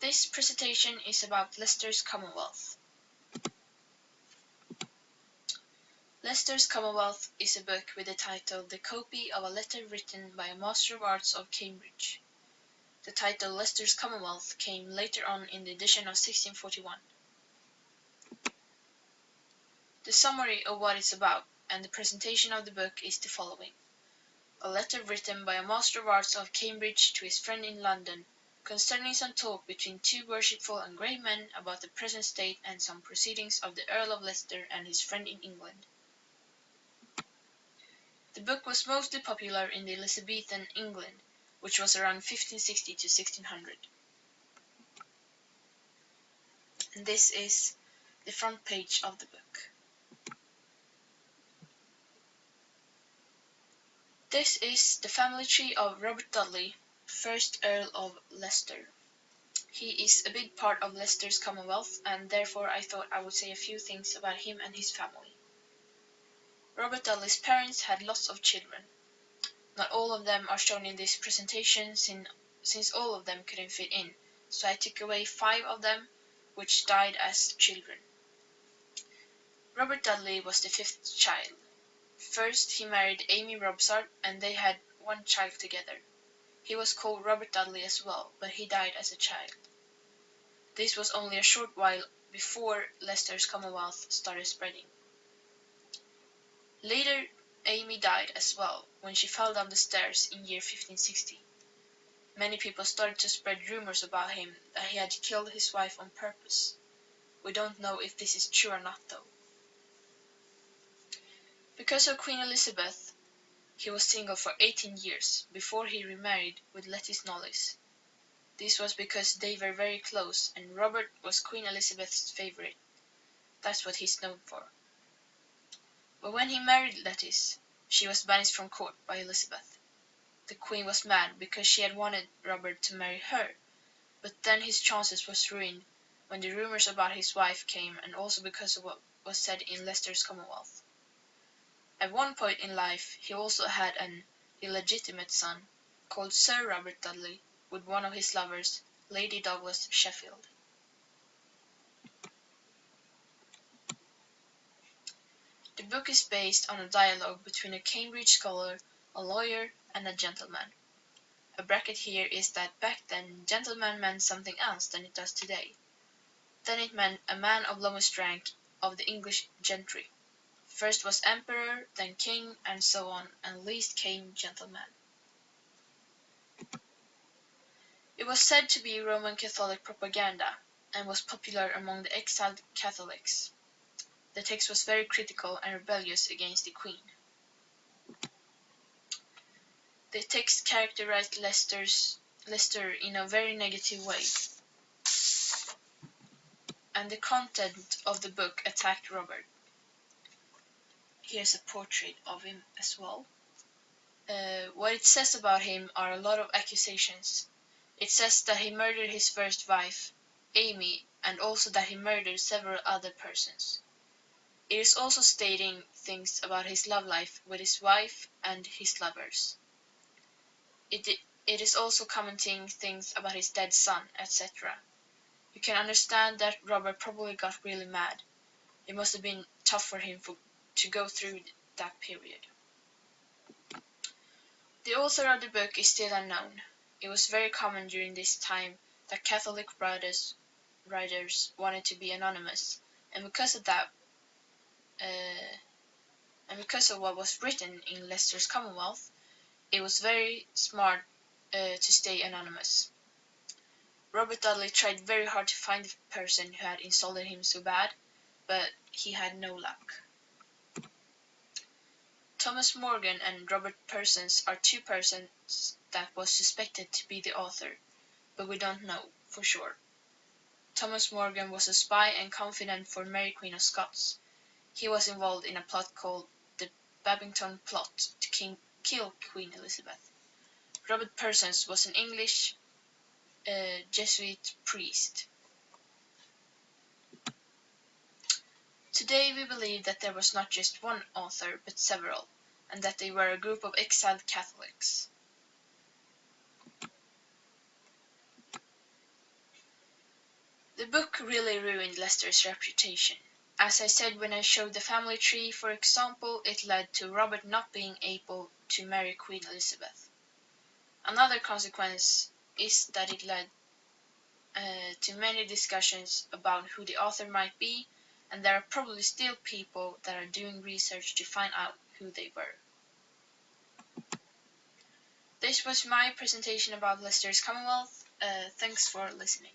This presentation is about Leicester's Commonwealth. Leicester's Commonwealth is a book with the title The Copy of a Letter Written by a Master of Arts of Cambridge. The title Leicester's Commonwealth came later on in the edition of 1641. The summary of what it's about and the presentation of the book is the following. A letter written by a Master of Arts of Cambridge to his friend in London, concerning some talk between two worshipful and grave men about the present state and some proceedings of the Earl of Leicester and his friend in England. The book was mostly popular in the Elizabethan England, which was around 1560 to 1600. And this is the front page of the book. This is the family tree of Robert Dudley, 1st Earl of Leicester. He is a big part of Leicester's Commonwealth, and therefore I thought I would say a few things about him and his family. Robert Dudley's parents had lots of children. Not all of them are shown in this presentation since all of them couldn't fit in, so I took away 5 of them, which died as children. Robert Dudley was the 5th child. First he married Amy Robsart and they had 1 child together. He was called Robert Dudley as well, but he died as a child. This was only a short while before Leicester's Commonwealth started spreading. Later Amy died as well when she fell down the stairs in year 1560. Many people started to spread rumors about him that he had killed his wife on purpose. We don't know if this is true or not though. Because of Queen Elizabeth, he was single for 18 years before he remarried with Lettice Knollys. This was because they were very close and Robert was Queen Elizabeth's favourite. That's what he's known for. But when he married Lettice, she was banished from court by Elizabeth. The Queen was mad because she had wanted Robert to marry her, but then his chances was ruined when the rumours about his wife came and also because of what was said in Leicester's Commonwealth. At one point in life he also had an illegitimate son called Sir Robert Dudley with one of his lovers, Lady Douglas Sheffield. The book is based on a dialogue between a Cambridge scholar, a lawyer, and a gentleman. A bracket here is that back then gentleman meant something else than it does today. Then it meant a man of lowest rank of the English gentry. First was emperor, then king, and so on, and least came gentleman. It was said to be Roman Catholic propaganda, and was popular among the exiled Catholics. The text was very critical and rebellious against the Queen. The text characterized Leicester in a very negative way, and the content of the book attacked Robert. Here's a portrait of him as well. What it says about him are a lot of accusations. It says that he murdered his first wife, Amy, and also that he murdered several other persons. It is also stating things about his love life with his wife and his lovers. It is also commenting things about his dead son, etc. You can understand that Robert probably got really mad. It must have been tough for him to go through that period. The author of the book is still unknown. It was very common during this time that Catholic writers wanted to be anonymous, and because of that, and because of what was written in Leicester's Commonwealth, it was very smart to stay anonymous. Robert Dudley tried very hard to find the person who had insulted him so bad, but he had no luck. Thomas Morgan and Robert Persons are 2 persons that was suspected to be the author, but we don't know for sure. Thomas Morgan was a spy and confidant for Mary Queen of Scots. He was involved in a plot called the Babington Plot to kill Queen Elizabeth. Robert Persons was an English Jesuit priest. Today we believe that there was not just one author but several, and that they were a group of exiled Catholics. The book really ruined Leicester's reputation. As I said when I showed the family tree, for example, it led to Robert not being able to marry Queen Elizabeth. Another consequence is that it led to many discussions about who the author might be, and there are probably still people that are doing research to find out who they were. This was my presentation about Leicester's Commonwealth. Thanks for listening.